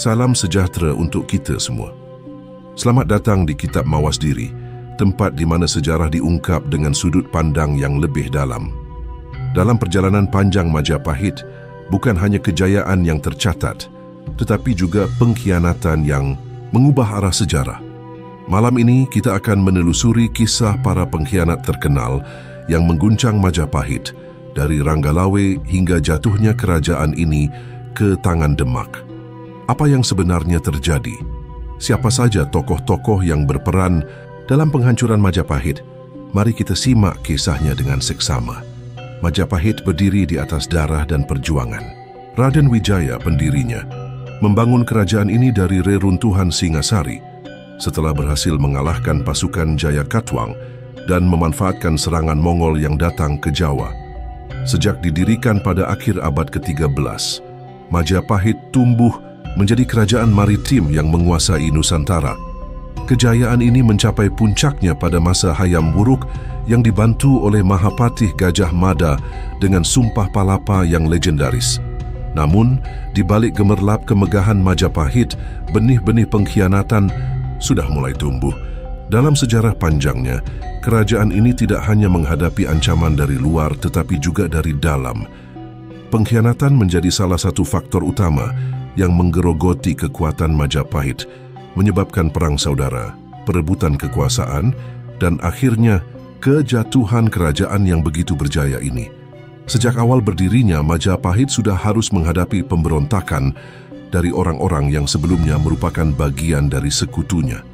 Salam sejahtera untuk kita semua. Selamat datang di Kitab Mawas Diri, tempat di mana sejarah diungkap dengan sudut pandang yang lebih dalam. Dalam perjalanan panjang Majapahit, bukan hanya kejayaan yang tercatat, tetapi juga pengkhianatan yang mengubah arah sejarah. Malam ini kita akan menelusuri kisah para pengkhianat terkenal yang mengguncang Majapahit, dari Ranggalawe hingga jatuhnya kerajaan ini ke tangan Demak. Apa yang sebenarnya terjadi? Siapa saja tokoh-tokoh yang berperan dalam penghancuran Majapahit? Mari kita simak kisahnya dengan seksama. Majapahit berdiri di atas darah dan perjuangan. Raden Wijaya, pendirinya, membangun kerajaan ini dari reruntuhan Singasari setelah berhasil mengalahkan pasukan Jayakatwang dan memanfaatkan serangan Mongol yang datang ke Jawa. Sejak didirikan pada akhir abad ke-13, Majapahit tumbuh menjadi kerajaan maritim yang menguasai Nusantara. Kejayaan ini mencapai puncaknya pada masa Hayam Wuruk yang dibantu oleh Mahapatih Gajah Mada dengan Sumpah Palapa yang legendaris. Namun, di balik gemerlap kemegahan Majapahit, benih-benih pengkhianatan sudah mulai tumbuh. Dalam sejarah panjangnya, kerajaan ini tidak hanya menghadapi ancaman dari luar tetapi juga dari dalam. Pengkhianatan menjadi salah satu faktor utama yang menggerogoti kekuatan Majapahit, menyebabkan perang saudara, perebutan kekuasaan, dan akhirnya kejatuhan kerajaan yang begitu berjaya ini. Sejak awal berdirinya, Majapahit sudah harus menghadapi pemberontakan dari orang-orang yang sebelumnya merupakan bagian dari sekutunya.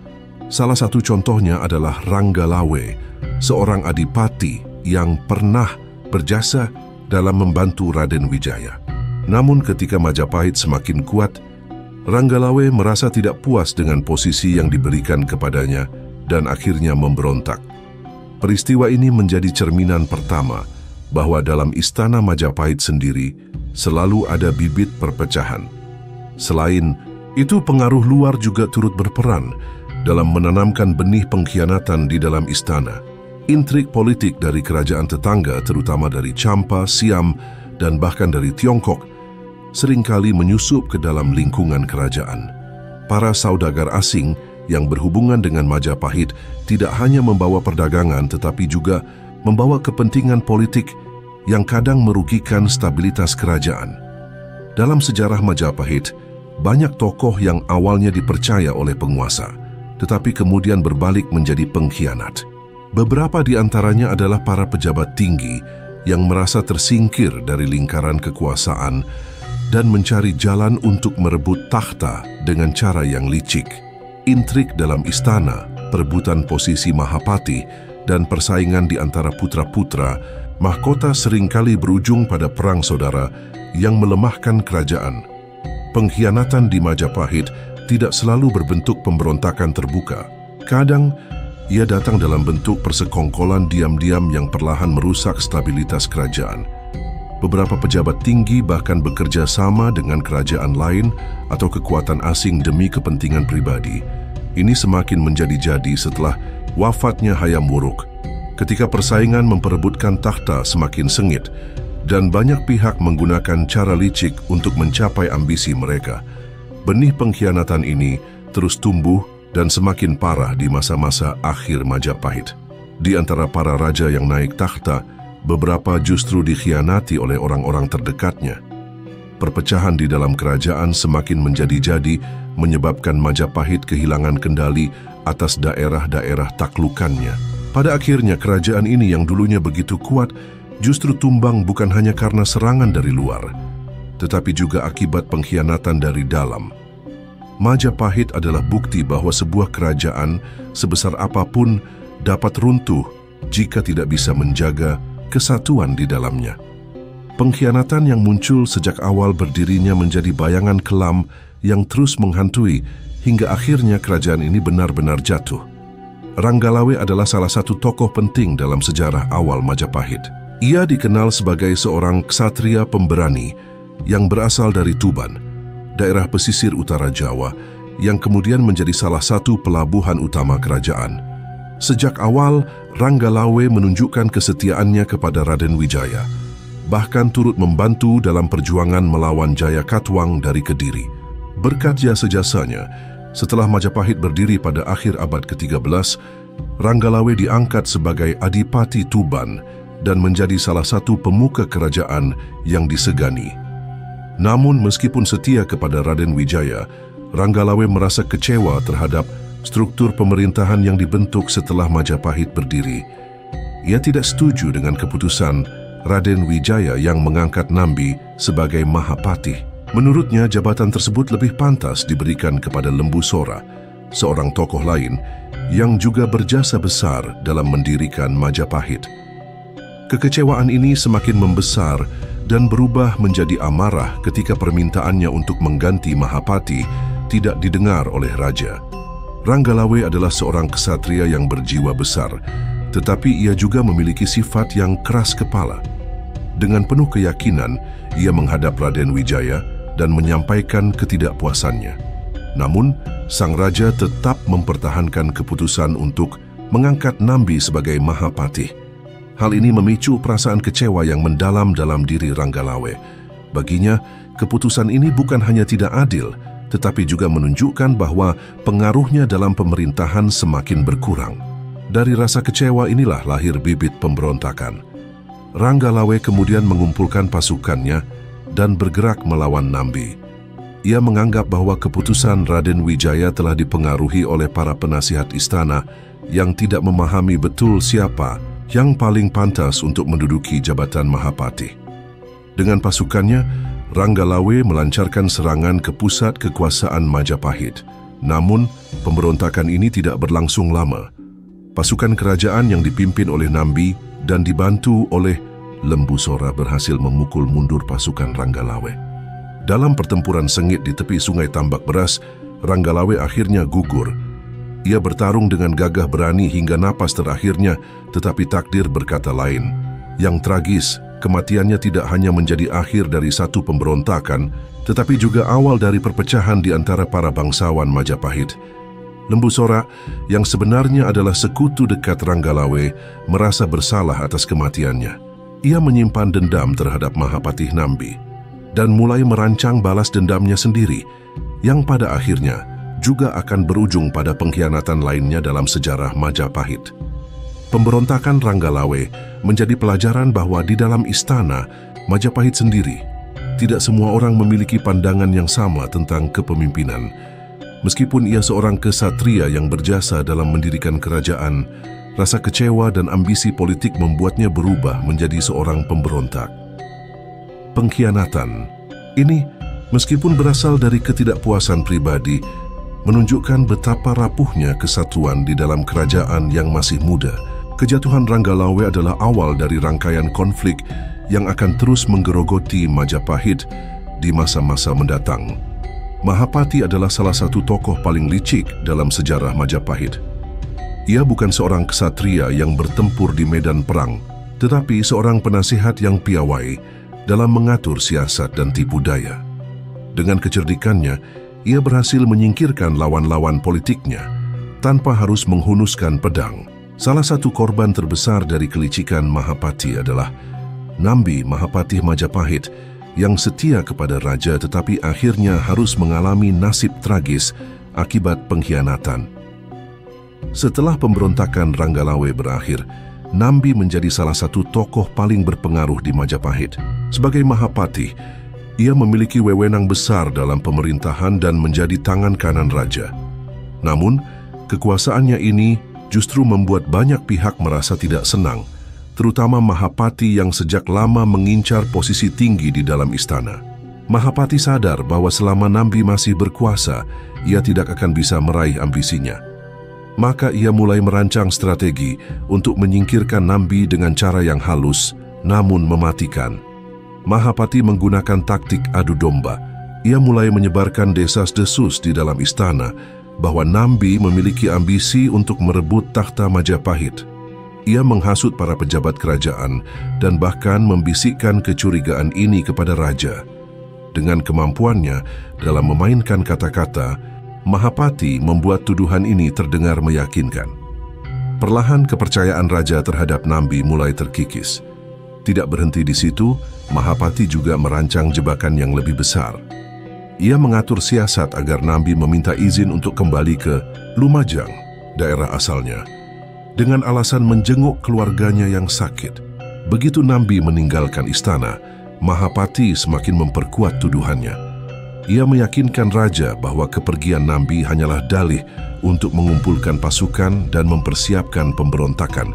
Salah satu contohnya adalah Ranggalawe, seorang adipati yang pernah berjasa dalam membantu Raden Wijaya. Namun ketika Majapahit semakin kuat, Ranggalawe merasa tidak puas dengan posisi yang diberikan kepadanya dan akhirnya memberontak. Peristiwa ini menjadi cerminan pertama bahwa dalam istana Majapahit sendiri selalu ada bibit perpecahan. Selain itu, pengaruh luar juga turut berperan dalam menanamkan benih pengkhianatan di dalam istana. Intrik politik dari kerajaan tetangga, terutama dari Champa, Siam, dan bahkan dari Tiongkok, seringkali menyusup ke dalam lingkungan kerajaan. Para saudagar asing yang berhubungan dengan Majapahit tidak hanya membawa perdagangan tetapi juga membawa kepentingan politik yang kadang merugikan stabilitas kerajaan. Dalam sejarah Majapahit, banyak tokoh yang awalnya dipercaya oleh penguasa, tetapi kemudian berbalik menjadi pengkhianat. Beberapa di antaranya adalah para pejabat tinggi yang merasa tersingkir dari lingkaran kekuasaan dan mencari jalan untuk merebut takhta dengan cara yang licik. Intrik dalam istana, perebutan posisi Mahapati, dan persaingan di antara putra-putra mahkota seringkali berujung pada perang saudara yang melemahkan kerajaan. Pengkhianatan di Majapahit tidak selalu berbentuk pemberontakan terbuka. Kadang, ia datang dalam bentuk persekongkolan diam-diam yang perlahan merusak stabilitas kerajaan. Beberapa pejabat tinggi bahkan bekerja sama dengan kerajaan lain atau kekuatan asing demi kepentingan pribadi. Ini semakin menjadi-jadi setelah wafatnya Hayam Wuruk, ketika persaingan memperebutkan takhta semakin sengit dan banyak pihak menggunakan cara licik untuk mencapai ambisi mereka. Benih pengkhianatan ini terus tumbuh dan semakin parah di masa-masa akhir Majapahit. Di antara para raja yang naik takhta, beberapa justru dikhianati oleh orang-orang terdekatnya. Perpecahan di dalam kerajaan semakin menjadi-jadi, menyebabkan Majapahit kehilangan kendali atas daerah-daerah taklukannya. Pada akhirnya, kerajaan ini yang dulunya begitu kuat justru tumbang bukan hanya karena serangan dari luar, tetapi juga akibat pengkhianatan dari dalam. Majapahit adalah bukti bahwa sebuah kerajaan sebesar apapun dapat runtuh jika tidak bisa menjaga kesatuan di dalamnya. Pengkhianatan yang muncul sejak awal berdirinya menjadi bayangan kelam yang terus menghantui hingga akhirnya kerajaan ini benar-benar jatuh. Ranggalawe adalah salah satu tokoh penting dalam sejarah awal Majapahit. Ia dikenal sebagai seorang ksatria pemberani yang berasal dari Tuban, daerah pesisir utara Jawa, yang kemudian menjadi salah satu pelabuhan utama kerajaan. Sejak awal, Ranggalawe menunjukkan kesetiaannya kepada Raden Wijaya, bahkan turut membantu dalam perjuangan melawan Jayakatwang dari Kediri. Berkat jasa-jasanya, setelah Majapahit berdiri pada akhir abad ke-13, Ranggalawe diangkat sebagai Adipati Tuban dan menjadi salah satu pemuka kerajaan yang disegani. Namun meskipun setia kepada Raden Wijaya, Ranggalawe merasa kecewa terhadap struktur pemerintahan yang dibentuk setelah Majapahit berdiri. Ia tidak setuju dengan keputusan Raden Wijaya yang mengangkat Nambi sebagai Mahapati. Menurutnya, jabatan tersebut lebih pantas diberikan kepada Lembu Sora, seorang tokoh lain yang juga berjasa besar dalam mendirikan Majapahit. Kekecewaan ini semakin membesar dan berubah menjadi amarah ketika permintaannya untuk mengganti Mahapati tidak didengar oleh raja. Ranggalawe adalah seorang ksatria yang berjiwa besar, tetapi ia juga memiliki sifat yang keras kepala. Dengan penuh keyakinan, ia menghadap Raden Wijaya dan menyampaikan ketidakpuasannya. Namun, sang raja tetap mempertahankan keputusan untuk mengangkat Nambi sebagai Mahapati. Hal ini memicu perasaan kecewa yang mendalam dalam diri Ranggalawe. Baginya, keputusan ini bukan hanya tidak adil, tetapi juga menunjukkan bahwa pengaruhnya dalam pemerintahan semakin berkurang. Dari rasa kecewa inilah lahir bibit pemberontakan. Ranggalawe kemudian mengumpulkan pasukannya dan bergerak melawan Nambi. Ia menganggap bahwa keputusan Raden Wijaya telah dipengaruhi oleh para penasihat istana yang tidak memahami betul siapa yang paling pantas untuk menduduki jabatan Mahapati. Dengan pasukannya, Ranggalawe melancarkan serangan ke pusat kekuasaan Majapahit. Namun, pemberontakan ini tidak berlangsung lama. Pasukan kerajaan yang dipimpin oleh Nambi dan dibantu oleh Lembu Sora berhasil memukul mundur pasukan Ranggalawe. Dalam pertempuran sengit di tepi sungai Tambak Beras, Ranggalawe akhirnya gugur. Ia bertarung dengan gagah berani hingga napas terakhirnya, tetapi takdir berkata lain. Yang tragis, kematiannya tidak hanya menjadi akhir dari satu pemberontakan, tetapi juga awal dari perpecahan di antara para bangsawan Majapahit. Lembu Sora, yang sebenarnya adalah sekutu dekat Ranggalawe, merasa bersalah atas kematiannya. Ia menyimpan dendam terhadap Mahapati Nambi dan mulai merancang balas dendamnya sendiri, yang pada akhirnya juga akan berujung pada pengkhianatan lainnya dalam sejarah Majapahit. Pemberontakan Ranggalawe menjadi pelajaran bahwa di dalam istana Majapahit sendiri, tidak semua orang memiliki pandangan yang sama tentang kepemimpinan. Meskipun ia seorang ksatria yang berjasa dalam mendirikan kerajaan, rasa kecewa dan ambisi politik membuatnya berubah menjadi seorang pemberontak. Pengkhianatan ini, meskipun berasal dari ketidakpuasan pribadi, menunjukkan betapa rapuhnya kesatuan di dalam kerajaan yang masih muda. Kejatuhan Ranggalawe adalah awal dari rangkaian konflik yang akan terus menggerogoti Majapahit di masa-masa mendatang. Mahapati adalah salah satu tokoh paling licik dalam sejarah Majapahit. Ia bukan seorang ksatria yang bertempur di medan perang, tetapi seorang penasihat yang piawai dalam mengatur siasat dan tipu daya. Dengan kecerdikannya, ia berhasil menyingkirkan lawan-lawan politiknya tanpa harus menghunuskan pedang. Salah satu korban terbesar dari kelicikan Mahapati adalah Nambi Mahapati Majapahit yang setia kepada raja tetapi akhirnya harus mengalami nasib tragis akibat pengkhianatan. Setelah pemberontakan Ranggalawe berakhir, Nambi menjadi salah satu tokoh paling berpengaruh di Majapahit. Sebagai Mahapati, ia memiliki wewenang besar dalam pemerintahan dan menjadi tangan kanan raja. Namun, kekuasaannya ini justru membuat banyak pihak merasa tidak senang, terutama Mahapati yang sejak lama mengincar posisi tinggi di dalam istana. Mahapati sadar bahwa selama Nambi masih berkuasa, ia tidak akan bisa meraih ambisinya. Maka ia mulai merancang strategi untuk menyingkirkan Nambi dengan cara yang halus, namun mematikan. Mahapati menggunakan taktik adu domba. Ia mulai menyebarkan desas-desus di dalam istana bahwa Nambi memiliki ambisi untuk merebut takhta Majapahit. Ia menghasut para pejabat kerajaan dan bahkan membisikkan kecurigaan ini kepada raja. Dengan kemampuannya dalam memainkan kata-kata, Mahapati membuat tuduhan ini terdengar meyakinkan. Perlahan kepercayaan raja terhadap Nambi mulai terkikis. Tidak berhenti di situ, Mahapati juga merancang jebakan yang lebih besar. Ia mengatur siasat agar Nambi meminta izin untuk kembali ke Lumajang, daerah asalnya, dengan alasan menjenguk keluarganya yang sakit. Begitu Nambi meninggalkan istana, Mahapati semakin memperkuat tuduhannya. Ia meyakinkan raja bahwa kepergian Nambi hanyalah dalih untuk mengumpulkan pasukan dan mempersiapkan pemberontakan.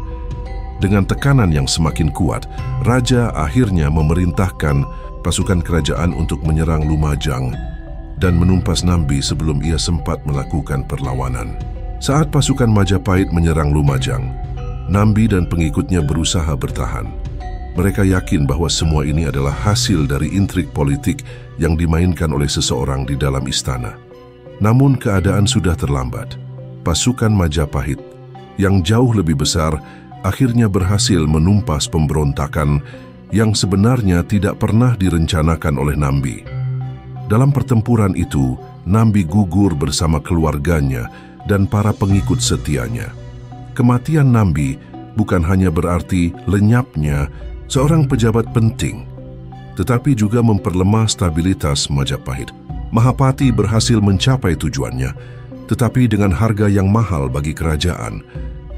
Dengan tekanan yang semakin kuat, raja akhirnya memerintahkan pasukan kerajaan untuk menyerang Lumajang dan menumpas Nambi sebelum ia sempat melakukan perlawanan. Saat pasukan Majapahit menyerang Lumajang, Nambi dan pengikutnya berusaha bertahan. Mereka yakin bahwa semua ini adalah hasil dari intrik politik yang dimainkan oleh seseorang di dalam istana. Namun keadaan sudah terlambat. Pasukan Majapahit yang jauh lebih besar akhirnya berhasil menumpas pemberontakan yang sebenarnya tidak pernah direncanakan oleh Nambi. Dalam pertempuran itu, Nambi gugur bersama keluarganya dan para pengikut setianya. Kematian Nambi bukan hanya berarti lenyapnya seorang pejabat penting, tetapi juga memperlemah stabilitas Majapahit. Mahapati berhasil mencapai tujuannya, tetapi dengan harga yang mahal bagi kerajaan.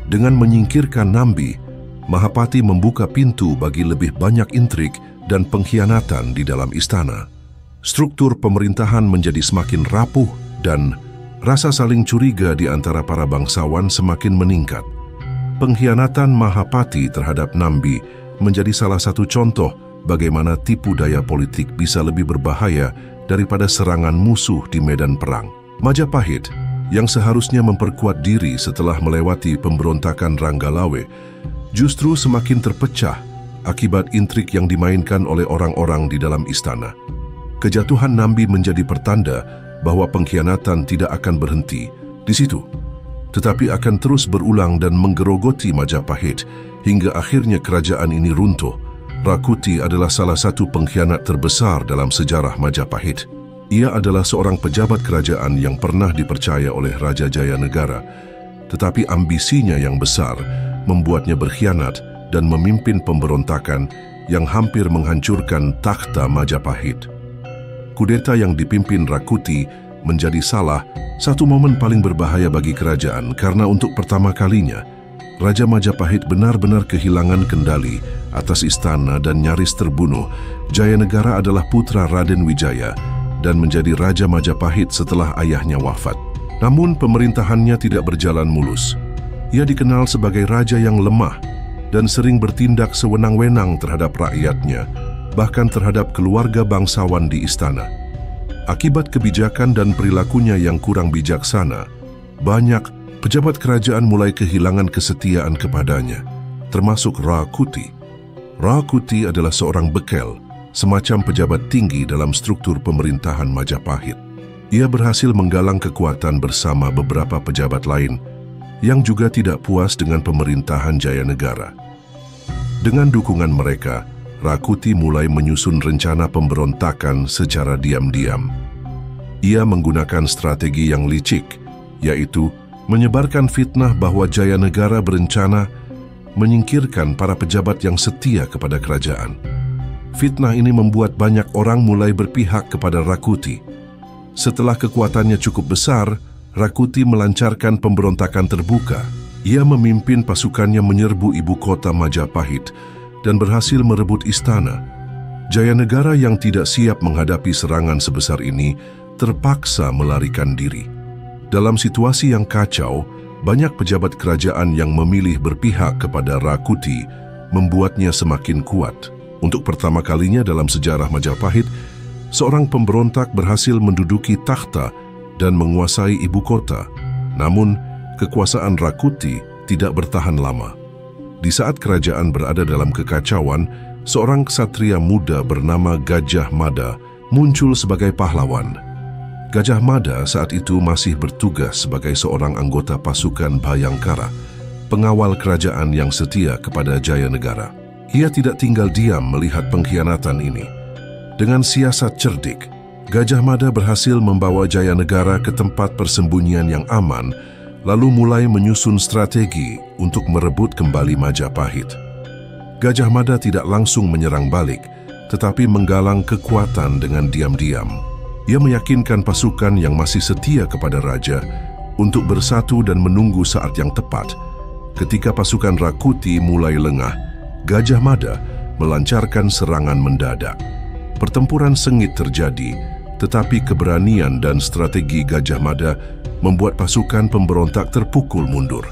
Dengan menyingkirkan Nambi, Mahapati membuka pintu bagi lebih banyak intrik dan pengkhianatan di dalam istana. Struktur pemerintahan menjadi semakin rapuh dan rasa saling curiga di antara para bangsawan semakin meningkat. Pengkhianatan Mahapati terhadap Nambi menjadi salah satu contoh bagaimana tipu daya politik bisa lebih berbahaya daripada serangan musuh di medan perang. Majapahit, yang seharusnya memperkuat diri setelah melewati pemberontakan Ranggalawe, justru semakin terpecah akibat intrik yang dimainkan oleh orang-orang di dalam istana. Kejatuhan Nambi menjadi pertanda bahwa pengkhianatan tidak akan berhenti di situ, tetapi akan terus berulang dan menggerogoti Majapahit hingga akhirnya kerajaan ini runtuh. Rakuti adalah salah satu pengkhianat terbesar dalam sejarah Majapahit. Ia adalah seorang pejabat kerajaan yang pernah dipercaya oleh Raja Jayanegara, tetapi ambisinya yang besar membuatnya berkhianat dan memimpin pemberontakan yang hampir menghancurkan takhta Majapahit. Kudeta yang dipimpin Rakuti menjadi salah satu momen paling berbahaya bagi kerajaan karena untuk pertama kalinya, Raja Majapahit benar-benar kehilangan kendali atas istana dan nyaris terbunuh. Jayanegara adalah putra Raden Wijaya dan menjadi Raja Majapahit setelah ayahnya wafat. Namun pemerintahannya tidak berjalan mulus. Ia dikenal sebagai raja yang lemah dan sering bertindak sewenang-wenang terhadap rakyatnya, bahkan terhadap keluarga bangsawan di istana. Akibat kebijakan dan perilakunya yang kurang bijaksana, banyak pejabat kerajaan mulai kehilangan kesetiaan kepadanya, termasuk Rakuti. Rakuti adalah seorang bekel, semacam pejabat tinggi dalam struktur pemerintahan Majapahit. Ia berhasil menggalang kekuatan bersama beberapa pejabat lain yang juga tidak puas dengan pemerintahan Jayanegara. Dengan dukungan mereka, Rakuti mulai menyusun rencana pemberontakan secara diam-diam. Ia menggunakan strategi yang licik, yaitu menyebarkan fitnah bahwa Jayanegara berencana menyingkirkan para pejabat yang setia kepada kerajaan. Fitnah ini membuat banyak orang mulai berpihak kepada Rakuti. Setelah kekuatannya cukup besar, Rakuti melancarkan pemberontakan terbuka. Ia memimpin pasukannya menyerbu ibu kota Majapahit dan berhasil merebut istana. Jayanegara yang tidak siap menghadapi serangan sebesar ini terpaksa melarikan diri. Dalam situasi yang kacau, banyak pejabat kerajaan yang memilih berpihak kepada Rakuti membuatnya semakin kuat. Untuk pertama kalinya dalam sejarah Majapahit, seorang pemberontak berhasil menduduki takhta dan menguasai ibu kota. Namun, kekuasaan Rakuti tidak bertahan lama. Di saat kerajaan berada dalam kekacauan, seorang ksatria muda bernama Gajah Mada muncul sebagai pahlawan. Gajah Mada saat itu masih bertugas sebagai seorang anggota pasukan Bhayangkara, pengawal kerajaan yang setia kepada Jayanegara. Ia tidak tinggal diam melihat pengkhianatan ini. Dengan siasat cerdik, Gajah Mada berhasil membawa Jayanegara ke tempat persembunyian yang aman, lalu mulai menyusun strategi untuk merebut kembali Majapahit. Gajah Mada tidak langsung menyerang balik, tetapi menggalang kekuatan dengan diam-diam. Ia meyakinkan pasukan yang masih setia kepada raja untuk bersatu dan menunggu saat yang tepat. Ketika pasukan Rakuti mulai lengah, Gajah Mada melancarkan serangan mendadak. Pertempuran sengit terjadi, tetapi keberanian dan strategi Gajah Mada membuat pasukan pemberontak terpukul mundur.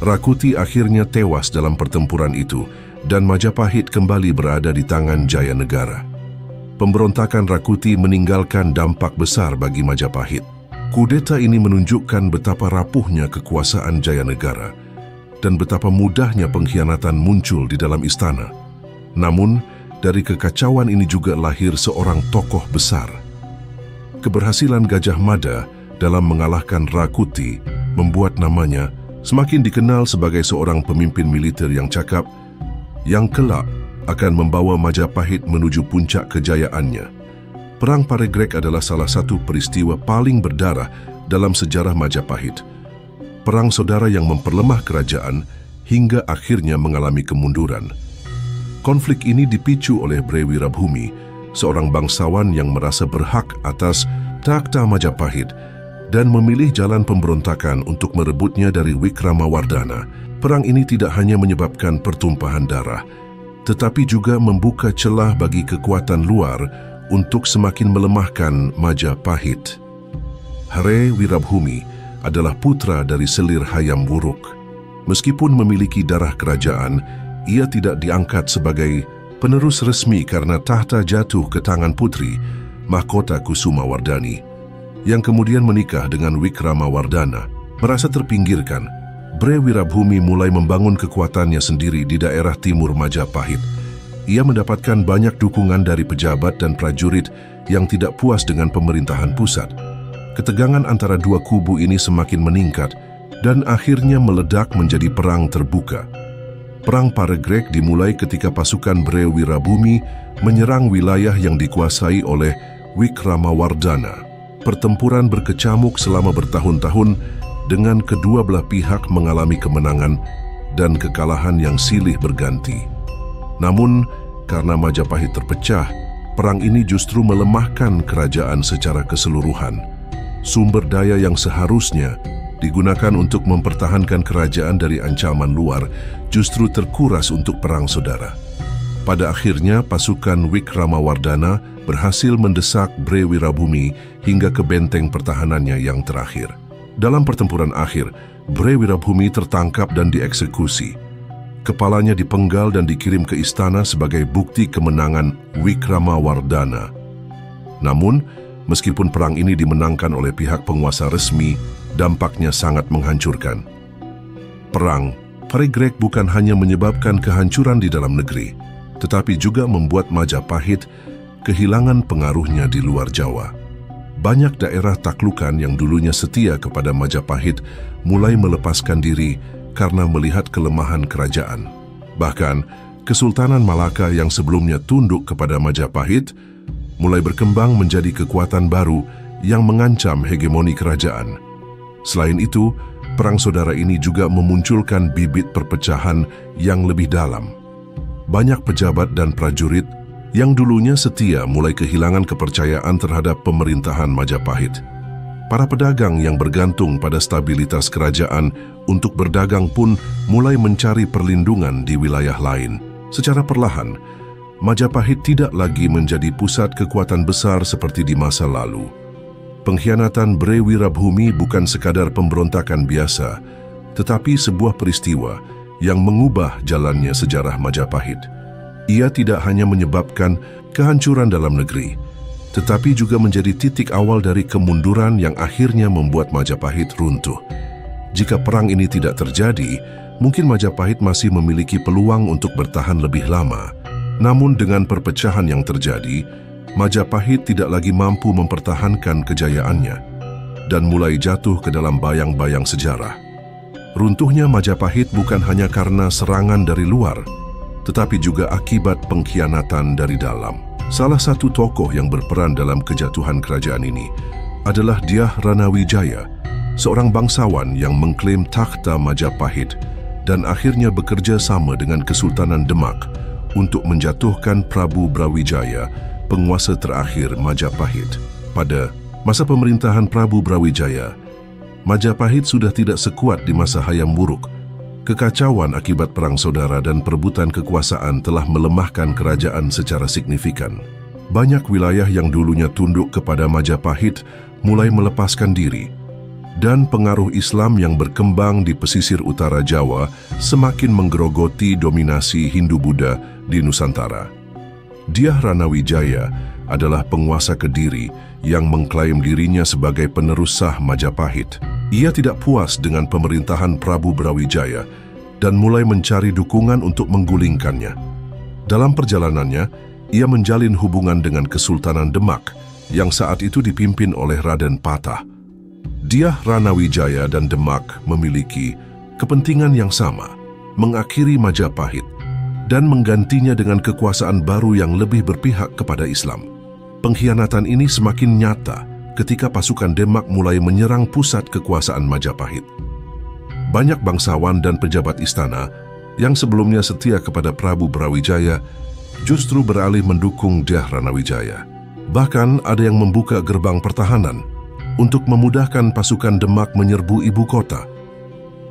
Rakuti akhirnya tewas dalam pertempuran itu dan Majapahit kembali berada di tangan Jayanegara. Pemberontakan Rakuti meninggalkan dampak besar bagi Majapahit. Kudeta ini menunjukkan betapa rapuhnya kekuasaan Jayanegara dan betapa mudahnya pengkhianatan muncul di dalam istana. Namun, dari kekacauan ini juga lahir seorang tokoh besar. Keberhasilan Gajah Mada dalam mengalahkan Rakuti membuat namanya semakin dikenal sebagai seorang pemimpin militer yang cakap, yang kelak akan membawa Majapahit menuju puncak kejayaannya. Perang Paregreg adalah salah satu peristiwa paling berdarah dalam sejarah Majapahit. Perang saudara yang memperlemah kerajaan hingga akhirnya mengalami kemunduran. Konflik ini dipicu oleh Bre Wirabhumi, seorang bangsawan yang merasa berhak atas takhta Majapahit dan memilih jalan pemberontakan untuk merebutnya dari Wikramawardhana. Perang ini tidak hanya menyebabkan pertumpahan darah, tetapi juga membuka celah bagi kekuatan luar untuk semakin melemahkan Majapahit. Bre Wirabhumi adalah putra dari Selir Hayam Wuruk. Meskipun memiliki darah kerajaan, ia tidak diangkat sebagai penerus resmi karena tahta jatuh ke tangan putri, Mahkota Kusumawardhani, yang kemudian menikah dengan Wikramawardhana. Merasa terpinggirkan, Bre Wirabhumi mulai membangun kekuatannya sendiri di daerah timur Majapahit. Ia mendapatkan banyak dukungan dari pejabat dan prajurit yang tidak puas dengan pemerintahan pusat. Ketegangan antara dua kubu ini semakin meningkat dan akhirnya meledak menjadi perang terbuka. Perang Paregreg dimulai ketika pasukan Bre Wirabhumi menyerang wilayah yang dikuasai oleh Wikramawardhana. Pertempuran berkecamuk selama bertahun-tahun dengan kedua belah pihak mengalami kemenangan dan kekalahan yang silih berganti. Namun, karena Majapahit terpecah, perang ini justru melemahkan kerajaan secara keseluruhan. Sumber daya yang seharusnya digunakan untuk mempertahankan kerajaan dari ancaman luar justru terkuras untuk perang saudara. Pada akhirnya, pasukan Wikramawardhana berhasil mendesak Bre Wirabhumi hingga ke benteng pertahanannya yang terakhir. Dalam pertempuran akhir, Bre Wirabhumi tertangkap dan dieksekusi. Kepalanya dipenggal dan dikirim ke istana sebagai bukti kemenangan Wikramawardhana. Namun, meskipun perang ini dimenangkan oleh pihak penguasa resmi, dampaknya sangat menghancurkan. Perang Paregreg bukan hanya menyebabkan kehancuran di dalam negeri, tetapi juga membuat Majapahit kehilangan pengaruhnya di luar Jawa. Banyak daerah taklukan yang dulunya setia kepada Majapahit mulai melepaskan diri karena melihat kelemahan kerajaan. Bahkan, Kesultanan Malaka yang sebelumnya tunduk kepada Majapahit mulai berkembang menjadi kekuatan baru yang mengancam hegemoni kerajaan. Selain itu, perang saudara ini juga memunculkan bibit perpecahan yang lebih dalam. Banyak pejabat dan prajurit yang dulunya setia mulai kehilangan kepercayaan terhadap pemerintahan Majapahit. Para pedagang yang bergantung pada stabilitas kerajaan untuk berdagang pun mulai mencari perlindungan di wilayah lain. Secara perlahan, Majapahit tidak lagi menjadi pusat kekuatan besar seperti di masa lalu. Pengkhianatan Bre Wirabhumi bukan sekadar pemberontakan biasa, tetapi sebuah peristiwa yang mengubah jalannya sejarah Majapahit. Ia tidak hanya menyebabkan kehancuran dalam negeri, tetapi juga menjadi titik awal dari kemunduran yang akhirnya membuat Majapahit runtuh. Jika perang ini tidak terjadi, mungkin Majapahit masih memiliki peluang untuk bertahan lebih lama. Namun dengan perpecahan yang terjadi, Majapahit tidak lagi mampu mempertahankan kejayaannya dan mulai jatuh ke dalam bayang-bayang sejarah. Runtuhnya Majapahit bukan hanya karena serangan dari luar, tetapi juga akibat pengkhianatan dari dalam. Salah satu tokoh yang berperan dalam kejatuhan kerajaan ini adalah Dyah Ranawijaya, seorang bangsawan yang mengklaim takhta Majapahit dan akhirnya bekerja sama dengan Kesultanan Demak untuk menjatuhkan Prabu Brawijaya, penguasa terakhir Majapahit. Pada masa pemerintahan Prabu Brawijaya, Majapahit sudah tidak sekuat di masa Hayam Wuruk. Kekacauan akibat perang saudara dan perebutan kekuasaan telah melemahkan kerajaan secara signifikan. Banyak wilayah yang dulunya tunduk kepada Majapahit mulai melepaskan diri, dan pengaruh Islam yang berkembang di pesisir utara Jawa semakin menggerogoti dominasi Hindu-Buddha di Nusantara. Dyah Ranawijaya adalah penguasa Kediri yang mengklaim dirinya sebagai penerus sah Majapahit. Ia tidak puas dengan pemerintahan Prabu Brawijaya dan mulai mencari dukungan untuk menggulingkannya. Dalam perjalanannya, ia menjalin hubungan dengan Kesultanan Demak yang saat itu dipimpin oleh Raden Patah. Dyah Ranawijaya dan Demak memiliki kepentingan yang sama, mengakhiri Majapahit dan menggantinya dengan kekuasaan baru yang lebih berpihak kepada Islam. Pengkhianatan ini semakin nyata ketika pasukan Demak mulai menyerang pusat kekuasaan Majapahit. Banyak bangsawan dan pejabat istana yang sebelumnya setia kepada Prabu Brawijaya justru beralih mendukung Dyah Ranawijaya. Bahkan ada yang membuka gerbang pertahanan untuk memudahkan pasukan Demak menyerbu ibu kota.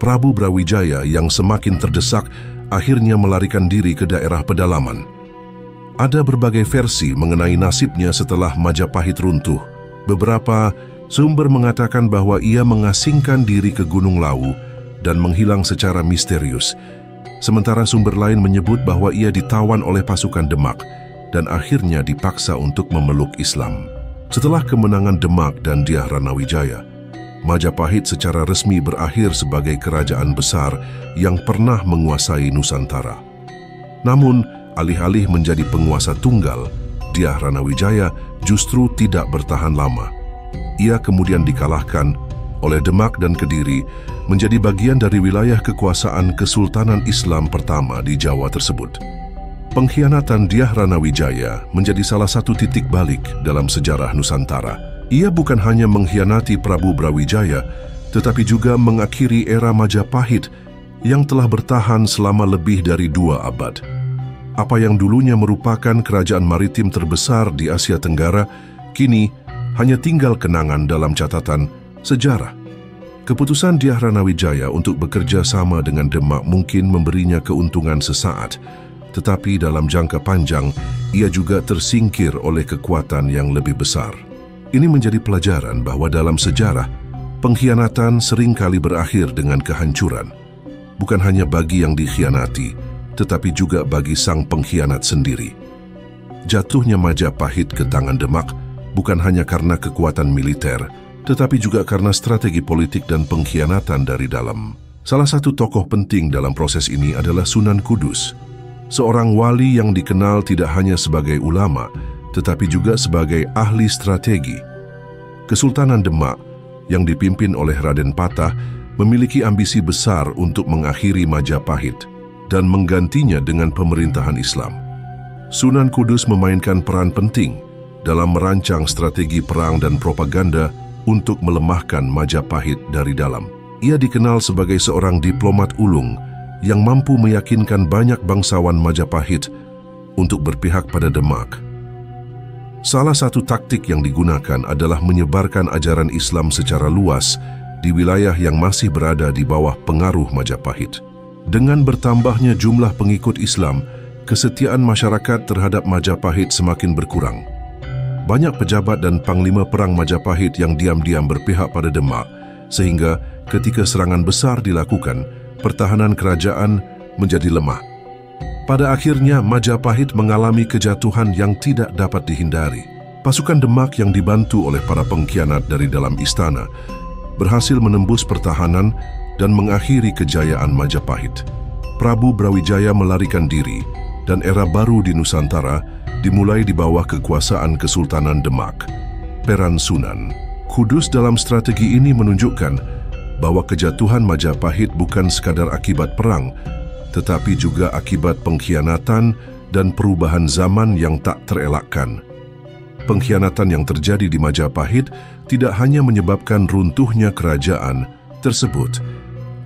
Prabu Brawijaya yang semakin terdesak akhirnya melarikan diri ke daerah pedalaman. Ada berbagai versi mengenai nasibnya setelah Majapahit runtuh. Beberapa sumber mengatakan bahwa ia mengasingkan diri ke Gunung Lawu dan menghilang secara misterius. Sementara sumber lain menyebut bahwa ia ditawan oleh pasukan Demak dan akhirnya dipaksa untuk memeluk Islam. Setelah kemenangan Demak dan Dyah Ranawijaya, Majapahit secara resmi berakhir sebagai kerajaan besar yang pernah menguasai Nusantara. Namun, alih-alih menjadi penguasa tunggal, Dyah Ranawijaya justru tidak bertahan lama. Ia kemudian dikalahkan oleh Demak dan Kediri menjadi bagian dari wilayah kekuasaan Kesultanan Islam pertama di Jawa tersebut. Pengkhianatan Dyah Ranawijaya menjadi salah satu titik balik dalam sejarah Nusantara. Ia bukan hanya mengkhianati Prabu Brawijaya, tetapi juga mengakhiri era Majapahit yang telah bertahan selama lebih dari 2 abad. Apa yang dulunya merupakan kerajaan maritim terbesar di Asia Tenggara, kini hanya tinggal kenangan dalam catatan sejarah. Keputusan Dyah Ranawijaya untuk bekerja sama dengan Demak mungkin memberinya keuntungan sesaat, tetapi dalam jangka panjang, ia juga tersingkir oleh kekuatan yang lebih besar. Ini menjadi pelajaran bahwa dalam sejarah, pengkhianatan seringkali berakhir dengan kehancuran. Bukan hanya bagi yang dikhianati, tetapi juga bagi sang pengkhianat sendiri. Jatuhnya Majapahit ke tangan Demak bukan hanya karena kekuatan militer, tetapi juga karena strategi politik dan pengkhianatan dari dalam. Salah satu tokoh penting dalam proses ini adalah Sunan Kudus, seorang wali yang dikenal tidak hanya sebagai ulama, tetapi juga sebagai ahli strategi. Kesultanan Demak yang dipimpin oleh Raden Patah memiliki ambisi besar untuk mengakhiri Majapahit dan menggantinya dengan pemerintahan Islam. Sunan Kudus memainkan peran penting dalam merancang strategi perang dan propaganda untuk melemahkan Majapahit dari dalam. Ia dikenal sebagai seorang diplomat ulung yang mampu meyakinkan banyak bangsawan Majapahit untuk berpihak pada Demak. Salah satu taktik yang digunakan adalah menyebarkan ajaran Islam secara luas di wilayah yang masih berada di bawah pengaruh Majapahit. Dengan bertambahnya jumlah pengikut Islam, kesetiaan masyarakat terhadap Majapahit semakin berkurang. Banyak pejabat dan panglima perang Majapahit yang diam-diam berpihak pada Demak, sehingga ketika serangan besar dilakukan, pertahanan kerajaan menjadi lemah. Pada akhirnya, Majapahit mengalami kejatuhan yang tidak dapat dihindari. Pasukan Demak yang dibantu oleh para pengkhianat dari dalam istana berhasil menembus pertahanan dan mengakhiri kejayaan Majapahit. Prabu Brawijaya melarikan diri dan era baru di Nusantara dimulai di bawah kekuasaan Kesultanan Demak. Peran Sunan Kudus dalam strategi ini menunjukkan bahwa kejatuhan Majapahit bukan sekadar akibat perang, tetapi juga akibat pengkhianatan dan perubahan zaman yang tak terelakkan. Pengkhianatan yang terjadi di Majapahit tidak hanya menyebabkan runtuhnya kerajaan tersebut,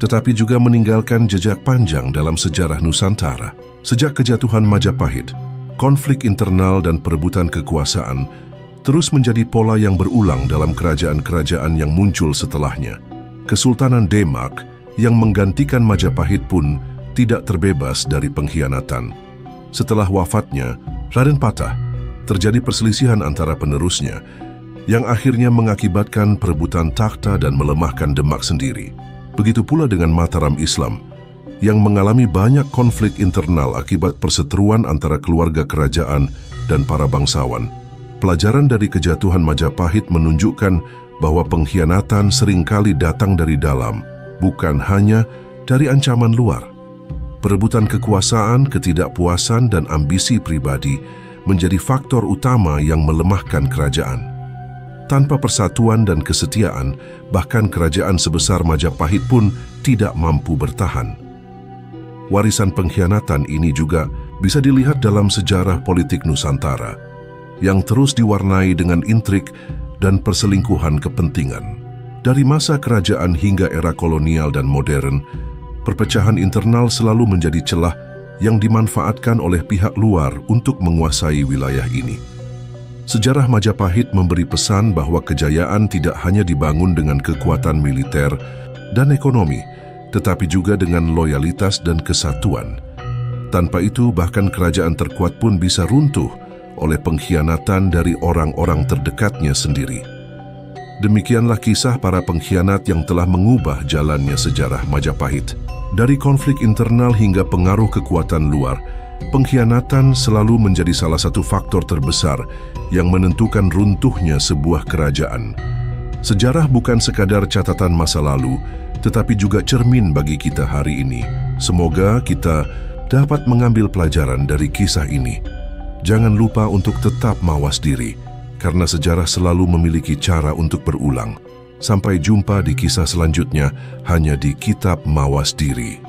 tetapi juga meninggalkan jejak panjang dalam sejarah Nusantara. Sejak kejatuhan Majapahit, konflik internal dan perebutan kekuasaan terus menjadi pola yang berulang dalam kerajaan-kerajaan yang muncul setelahnya. Kesultanan Demak yang menggantikan Majapahit pun tidak terbebas dari pengkhianatan. Setelah wafatnya Raden Patah, terjadi perselisihan antara penerusnya yang akhirnya mengakibatkan perebutan takhta dan melemahkan Demak sendiri. Begitu pula dengan Mataram Islam yang mengalami banyak konflik internal akibat perseteruan antara keluarga kerajaan dan para bangsawan. Pelajaran dari kejatuhan Majapahit menunjukkan bahwa pengkhianatan seringkali datang dari dalam, bukan hanya dari ancaman luar. Perebutan kekuasaan, ketidakpuasan, dan ambisi pribadi menjadi faktor utama yang melemahkan kerajaan. Tanpa persatuan dan kesetiaan, bahkan kerajaan sebesar Majapahit pun tidak mampu bertahan. Warisan pengkhianatan ini juga bisa dilihat dalam sejarah politik Nusantara, yang terus diwarnai dengan intrik dan perselingkuhan kepentingan. Dari masa kerajaan hingga era kolonial dan modern, perpecahan internal selalu menjadi celah yang dimanfaatkan oleh pihak luar untuk menguasai wilayah ini. Sejarah Majapahit memberi pesan bahwa kejayaan tidak hanya dibangun dengan kekuatan militer dan ekonomi, tetapi juga dengan loyalitas dan kesatuan. Tanpa itu, bahkan kerajaan terkuat pun bisa runtuh oleh pengkhianatan dari orang-orang terdekatnya sendiri. Demikianlah kisah para pengkhianat yang telah mengubah jalannya sejarah Majapahit. Dari konflik internal hingga pengaruh kekuatan luar, pengkhianatan selalu menjadi salah satu faktor terbesar yang menentukan runtuhnya sebuah kerajaan. Sejarah bukan sekadar catatan masa lalu, tetapi juga cermin bagi kita hari ini. Semoga kita dapat mengambil pelajaran dari kisah ini. Jangan lupa untuk tetap mawas diri, karena sejarah selalu memiliki cara untuk berulang. Sampai jumpa di kisah selanjutnya hanya di Kitab Mawas Diri.